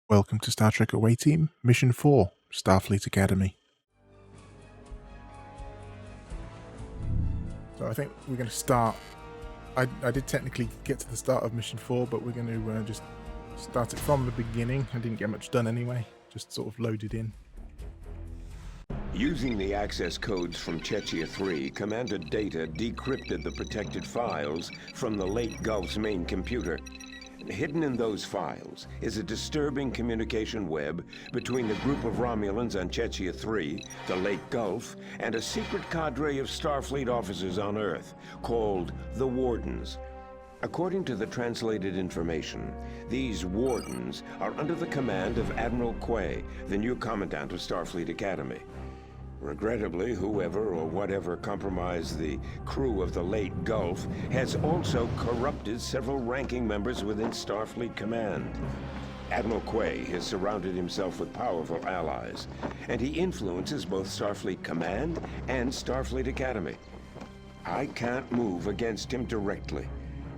Welcome to Star Trek Away Team, Mission 4, Starfleet Academy. So I think we're going to start. I did technically get to the start of Mission 4, but we're going to just start it from the beginning. I didn't get much done anyway, just sort of loaded in. Using the access codes from Chechia 3, Commander Data decrypted the protected files from the Lake Gulf's main computer. Hidden in those files is a disturbing communication web between the group of Romulans on Chechia 3, the Lake Gulf, and a secret cadre of Starfleet officers on Earth called the Wardens. According to the translated information, these Wardens are under the command of Admiral Quay, the new Commandant of Starfleet Academy. Regrettably, whoever or whatever compromised the crew of the Lake Gulf has also corrupted several ranking members within Starfleet Command. Admiral Quay has surrounded himself with powerful allies, and he influences both Starfleet Command and Starfleet Academy. I can't move against him directly.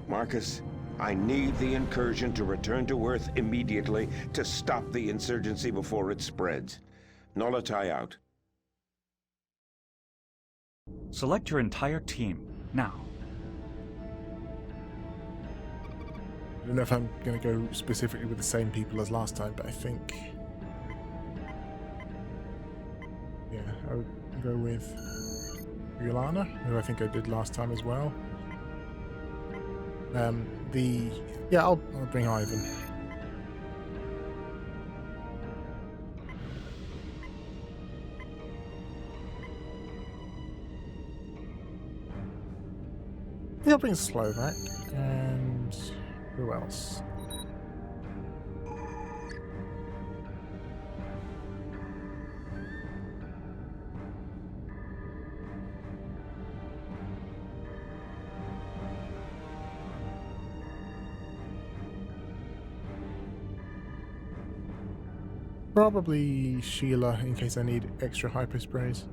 Marcus, I need the incursion to return to Earth immediately to stop the insurgency before it spreads. Nullify out. Select your entire team, now. I don't know if I'm going to go specifically with the same people as last time, but I think... yeah, I would go with Yolana, who I think I did last time as well. I'll bring Ivan. I'll bring Slovak, and who else? Probably Sheila, in case I need extra hyper sprays.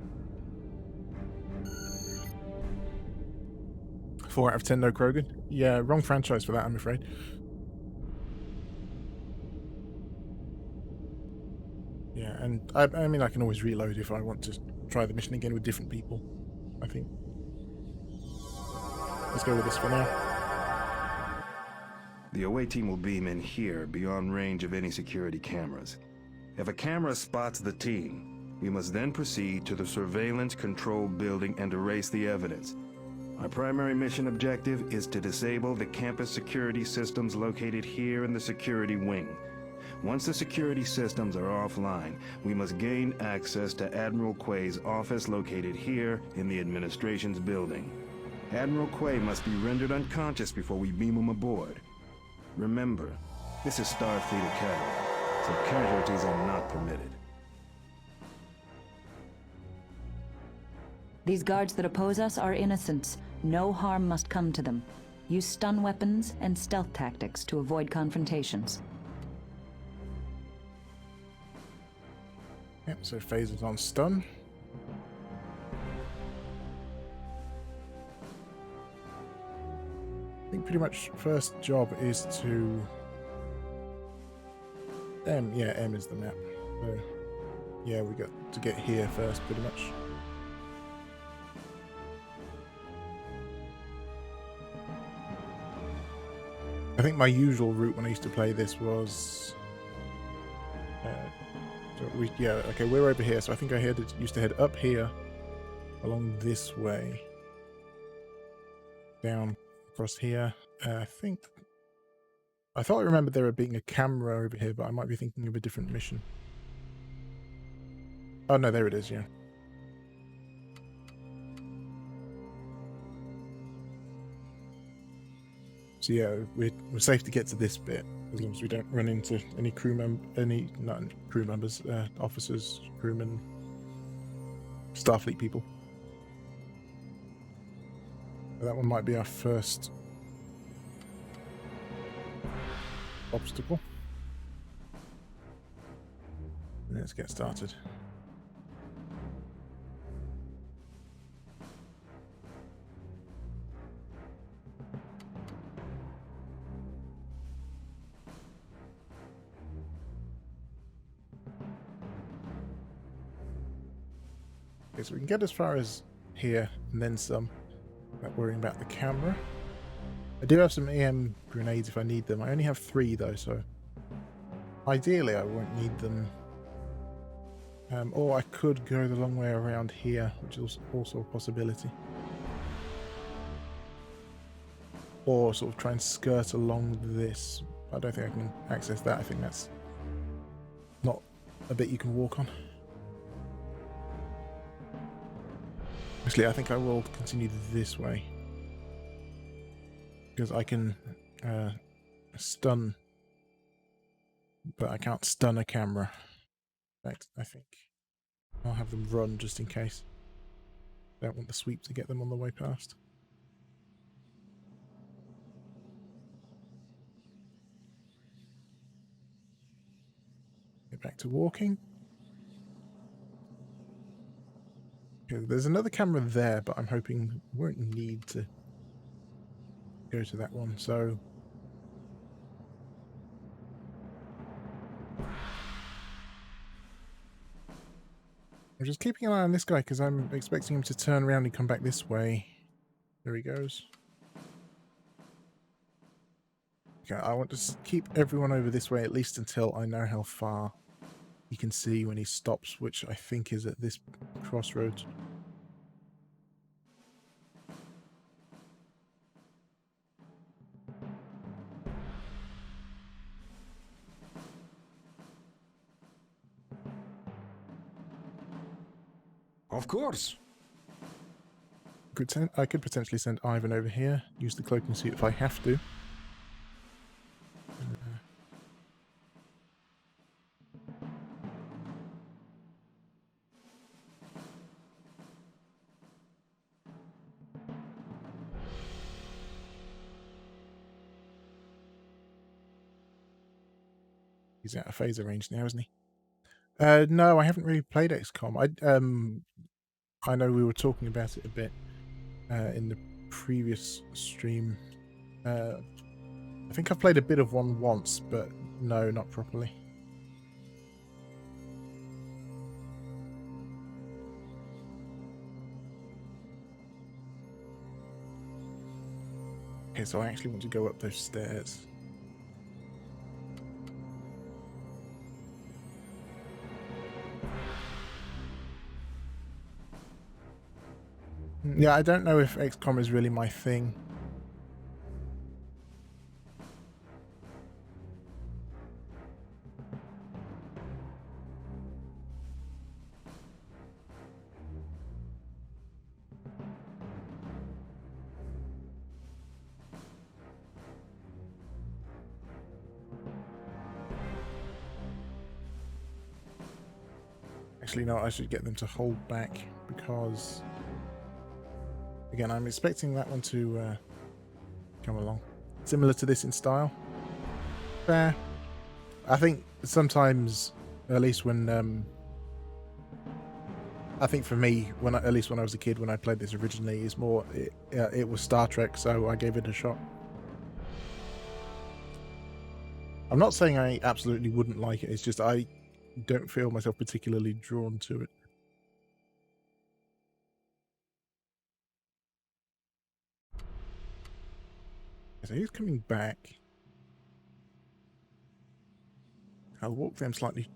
4 out of 10 no Krogan. Yeah, wrong franchise for that, I'm afraid. Yeah, and I mean I can always reload if I want to try the mission again with different people, I think. Let's go with this for now. The away team will beam in here, beyond range of any security cameras. If a camera spots the team, we must then proceed to the surveillance control building and erase the evidence. Our primary mission objective is to disable the campus security systems located here in the security wing. Once the security systems are offline, we must gain access to Admiral Quay's office located here in the administration's building. Admiral Quay must be rendered unconscious before we beam him aboard. Remember, this is Starfleet Academy, so casualties are not permitted. These guards that oppose us are innocents. No harm must come to them. Use stun weapons and stealth tactics to avoid confrontations. Yep, so phasers on stun. I think pretty much first job is to... M is the map. So, yeah, we got to get here first, pretty much. I think my usual route when I used to play this was... we're over here, so I think I used to head up here, along this way, down across here. I thought I remembered there being a camera over here, but I might be thinking of a different mission. Oh no, there it is, yeah. So yeah, we're safe to get to this bit as long as we don't run into any officers, crewmen, Starfleet people. That one might be our first obstacle. Let's get started. Okay, so we can get as far as here and then some, without worrying about the camera. I do have some EM grenades if I need them. I only have 3 though, so ideally I won't need them. Or I could go the long way around here, which is also a possibility. Or sort of try and skirt along this. I don't think I can access that. I think that's not a bit you can walk on. Actually, I think I will continue this way. Because I can stun, but I can't stun a camera. In fact, I think I'll have them run just in case. Don't want the sweep to get them on the way past. Get back to walking. Okay, there's another camera there, but I'm hoping we won't need to go to that one, so... I'm just keeping an eye on this guy because I'm expecting him to turn around and come back this way. There he goes. Okay, I want to keep everyone over this way at least until I know how far he can see when he stops, which I think is at this crossroads. Of course. I could potentially send Ivan over here, use the cloaking suit if I have to. He's out of phaser range now, isn't he? No, I haven't really played XCOM. I know we were talking about it a bit in the previous stream. I think I've played a bit of one once, but no, not properly. Okay, so I actually want to go up those stairs. Yeah, I don't know if XCOM is really my thing. Actually, no, I should get them to hold back because, again, I'm expecting that one to come along. Similar to this in style. Fair. I think sometimes, at least when, I think for me, at least when I was a kid, when I played this originally, is more, it was Star Trek, so I gave it a shot. I'm not saying I absolutely wouldn't like it, it's just I don't feel myself particularly drawn to it. So he's coming back. I'll walk them slightly,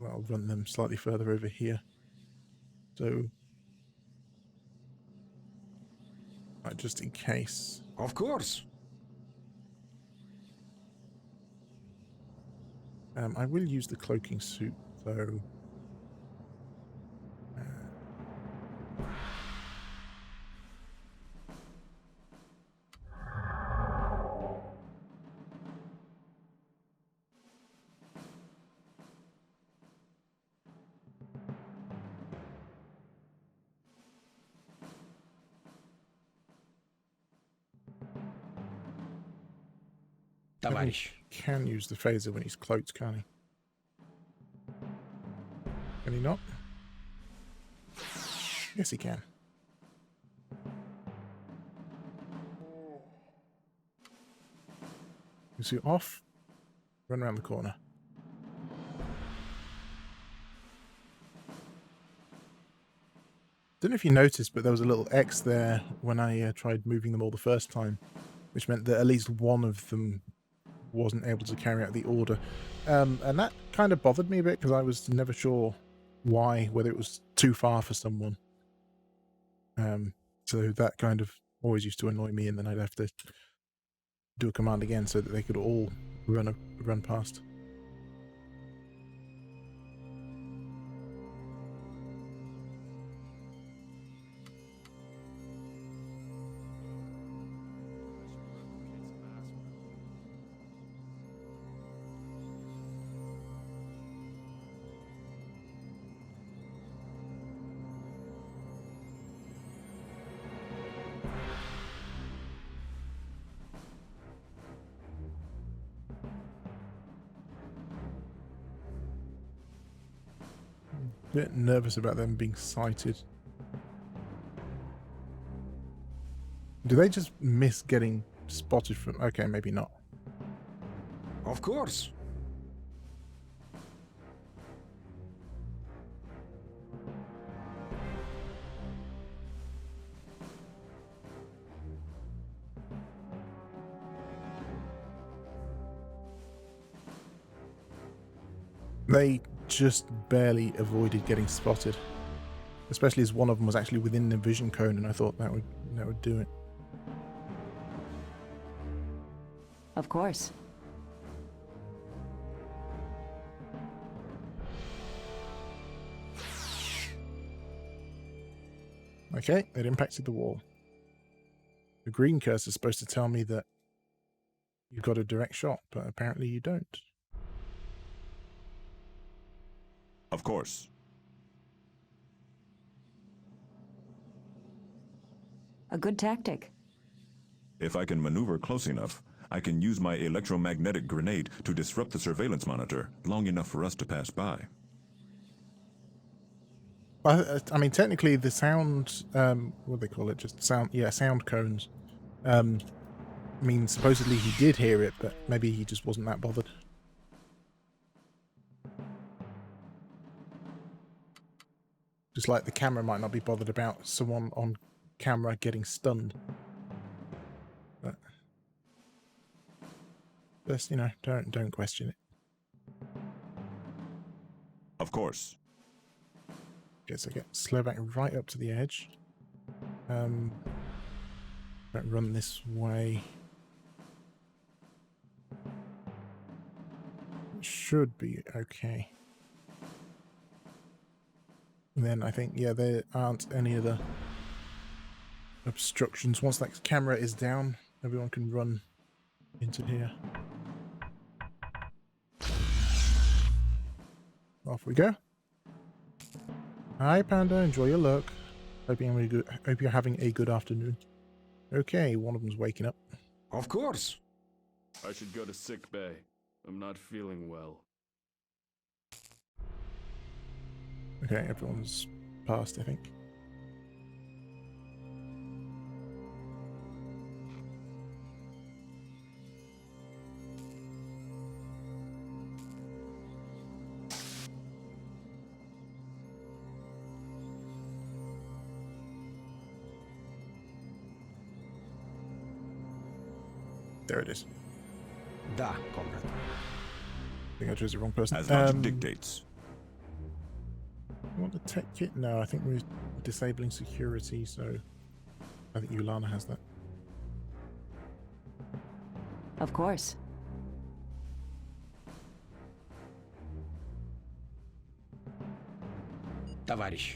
well, I'll run them slightly further over here. So, just in case. Of course. I will use the cloaking suit, though. Товарищ. Can use the phaser when he's cloaked, can't he? Can he not? Yes, he can. Suit off. Run around the corner. I Don't know if you noticed, but there was a little X there when I tried moving them all the first time, which meant that at least one of them wasn't able to carry out the order. And that kind of bothered me a bit because I was never sure why, whether it was too far for someone. So that kind of always used to annoy me, and then I'd have to do a command again so that they could all run past. A bit nervous about them being sighted. Do they just miss getting spotted from... Okay, maybe not. Of course. They just barely avoided getting spotted, especially as one of them was actually within the vision cone, and I thought that would do it. Of course. Okay, it impacted the wall. The green cursor is supposed to tell me that you've got a direct shot, but apparently you don't. Of course. A good tactic. If I can maneuver close enough, I can use my electromagnetic grenade to disrupt the surveillance monitor long enough for us to pass by. I mean, technically, the sound, what do they call it? Just sound, yeah, sound cones. I mean, supposedly he did hear it, but maybe he just wasn't that bothered. Just like the camera might not be bothered about someone on camera getting stunned. But just, you know, don't question it. Of course. Okay, so get slow back right up to the edge. Don't run this way. It should be okay. And then I think, yeah, there aren't any other obstructions. Once that camera is down, everyone can run into here. Off we go. Hi, Panda. Enjoy your luck. Hope you're having a good afternoon. Okay, one of them's waking up. Of course. I should go to sick bay. I'm not feeling well. Okay, everyone's passed, I think. There it is. Da, comrade. I think I chose the wrong person. As logic dictates. You want the tech kit? No, I think we're disabling security, so I think Yulana has that. Of course. Товарищ.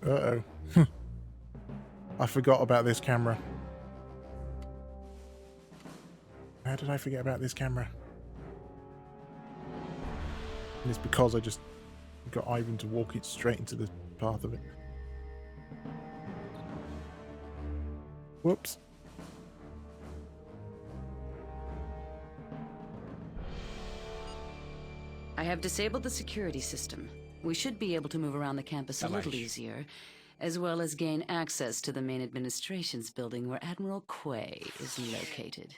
Uh-oh. I forgot about this camera. How did I forget about this camera? And it's because I just got Ivan to walk it straight into the path of it. Whoops. I have disabled the security system. We should be able to move around the campus a little easier, as well as gain access to the main administration's building where Admiral Quay is located.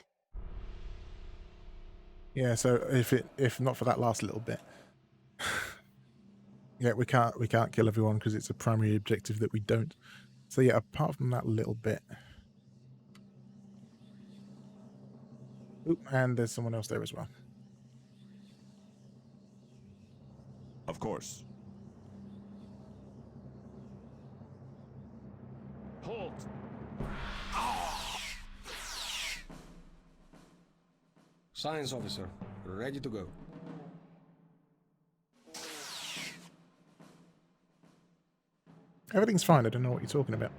Yeah, so if not for that last little bit, yeah, we can't kill everyone because it's a primary objective that we don't. So yeah, apart from that little bit. Oop, and there's someone else there as well. Of course. Halt! Science officer, ready to go. Everything's fine. I don't know what you're talking about.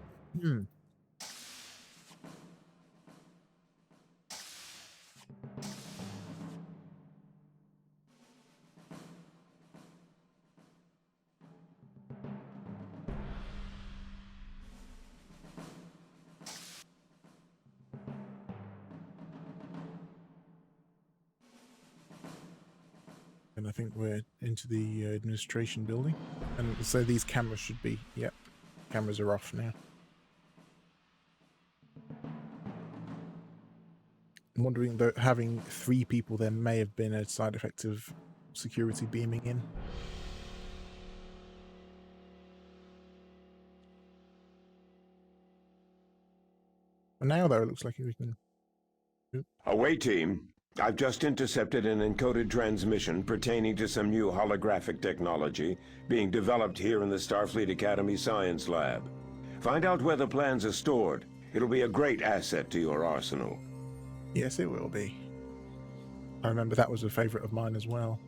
And I think we're into the administration building. And so these cameras should be, yep, cameras are off now. I'm wondering that having 3 people there may have been a side effect of security beaming in. But now though, it looks like we can... Oop. Away, team. I've just intercepted an encoded transmission pertaining to some new holographic technology being developed here in the Starfleet Academy Science Lab. Find out where the plans are stored. It'll be a great asset to your arsenal. Yes, it will be. I remember that was a favourite of mine as well.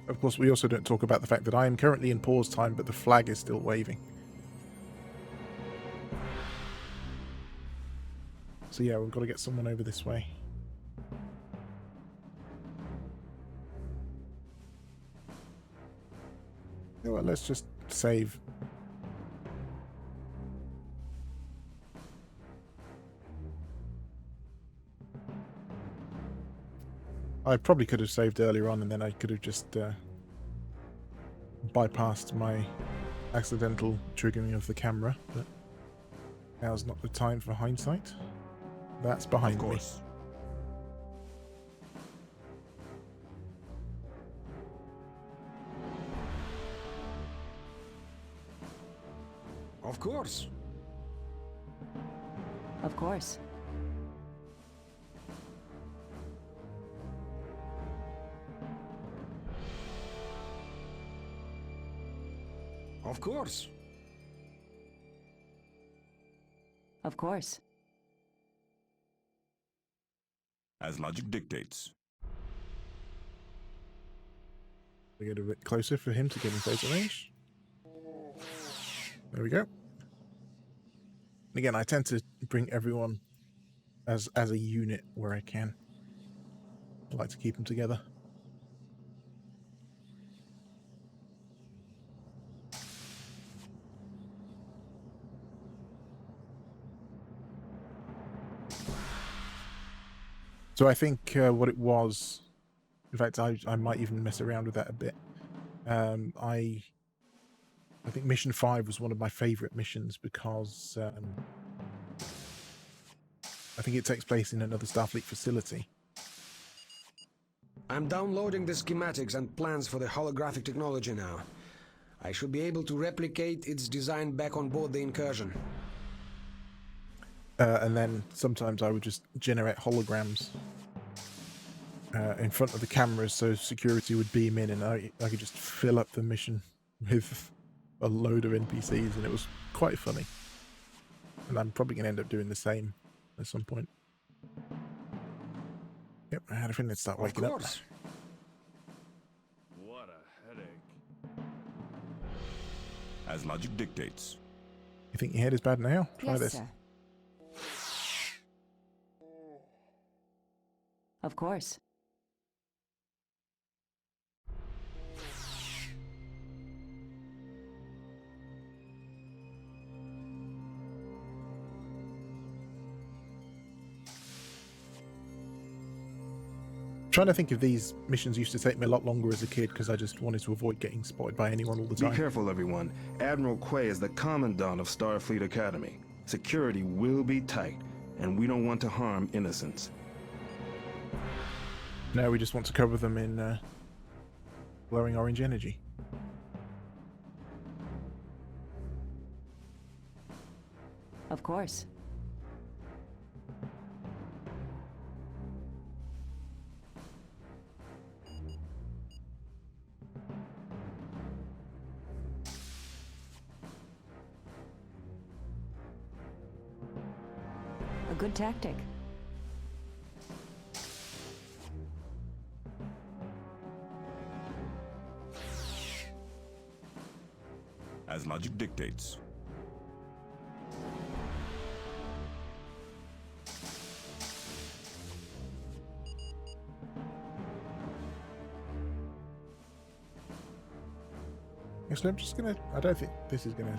Of course, we also don't talk about the fact that I am currently in pause time, but the flag is still waving. So yeah, we've got to get someone over this way. You know what, let's just save. I probably could have saved earlier on, and then I could have just bypassed my accidental triggering of the camera, but now's not the time for hindsight. That's behind Of me. course. Of course. Of course. Of course. Of course. As logic dictates. We get a bit closer for him to get in photo range. There we go. And again, I tend to bring everyone as a unit where I can. I like to keep them together. So I think what it was, in fact, I might even mess around with that a bit. I think Mission 5 was one of my favourite missions because I think it takes place in another Starfleet facility. I'm downloading the schematics and plans for the holographic technology now. I should be able to replicate its design back on board the incursion. And then sometimes I would just generate holograms in front of the cameras so security would beam in and I could just fill up the mission with a load of NPCs, and it was quite funny. And I'm probably going to end up doing the same at some point. Yep, I had a feeling they'd start waking up. What a headache. As logic dictates. You think your head is bad now? Try Yes, this. sir. Of course. Trying to think if these missions used to take me a lot longer as a kid because I just wanted to avoid getting spotted by anyone all the Be time. careful, everyone. Admiral Quay is the Commandant of Starfleet Academy. Security will be tight. and we don't want to harm innocents. No, we just want to cover them in glowing orange energy. Of course. A good tactic. As logic dictates. Actually, I'm just gonna... I don't think this is gonna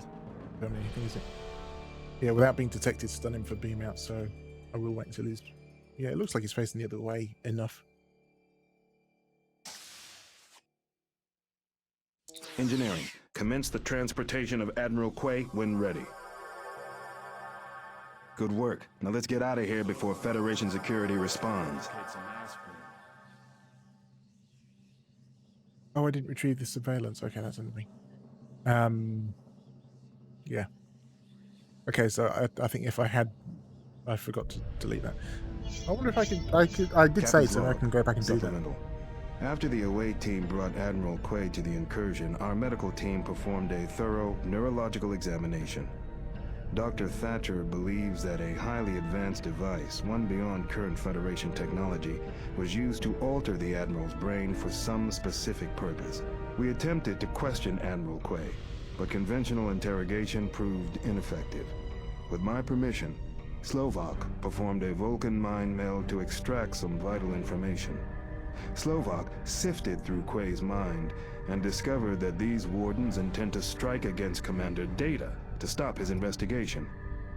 tell me anything, is it? Yeah, without being detected, stun him for beam out, so I will wait until he's... Yeah, it looks like he's facing the other way enough. Engineering, commence the transportation of Admiral Quay when ready. Good work. Now let's get out of here before Federation security responds. Take some aspirin. Oh, I didn't retrieve the surveillance. Okay, that's annoying. Yeah. Okay, so I think if I had... I forgot to delete that. I wonder if I did say Captain's so, I log. can go back and do that. Supplemental. After the away team brought Admiral Quay to the incursion, our medical team performed a thorough neurological examination. Dr. Thatcher believes that a highly advanced device, one beyond current Federation technology, was used to alter the Admiral's brain for some specific purpose. We attempted to question Admiral Quay, but conventional interrogation proved ineffective. With my permission, Slovak performed a Vulcan mind meld to extract some vital information. Slovak sifted through Quay's mind and discovered that these wardens intend to strike against Commander Data to stop his investigation.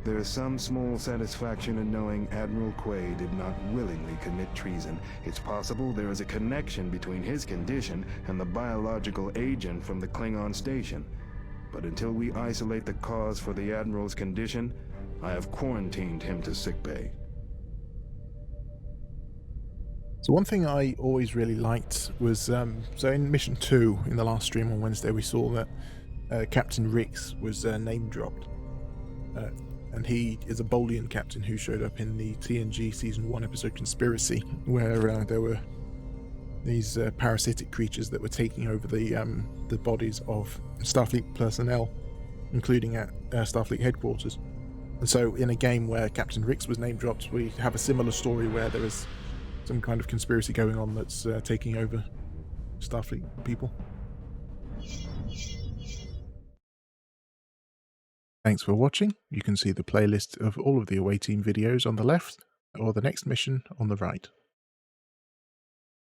There is some small satisfaction in knowing Admiral Quay did not willingly commit treason. It's possible there is a connection between his condition and the biological agent from the Klingon station. But until we isolate the cause for the Admiral's condition, I have quarantined him to sickbay. So one thing I always really liked was, so in Mission 2, in the last stream on Wednesday, we saw that Captain Rix was name dropped. And he is a Bolian captain who showed up in the TNG Season 1 episode Conspiracy, where there were these parasitic creatures that were taking over the bodies of Starfleet personnel, including at Starfleet headquarters. And so in a game where Captain Rix was name dropped, we have a similar story where there is some kind of conspiracy going on that's taking over Starfleet people. Thanks for watching. You can see the playlist of all of the away team videos on the left, or the next mission on the right.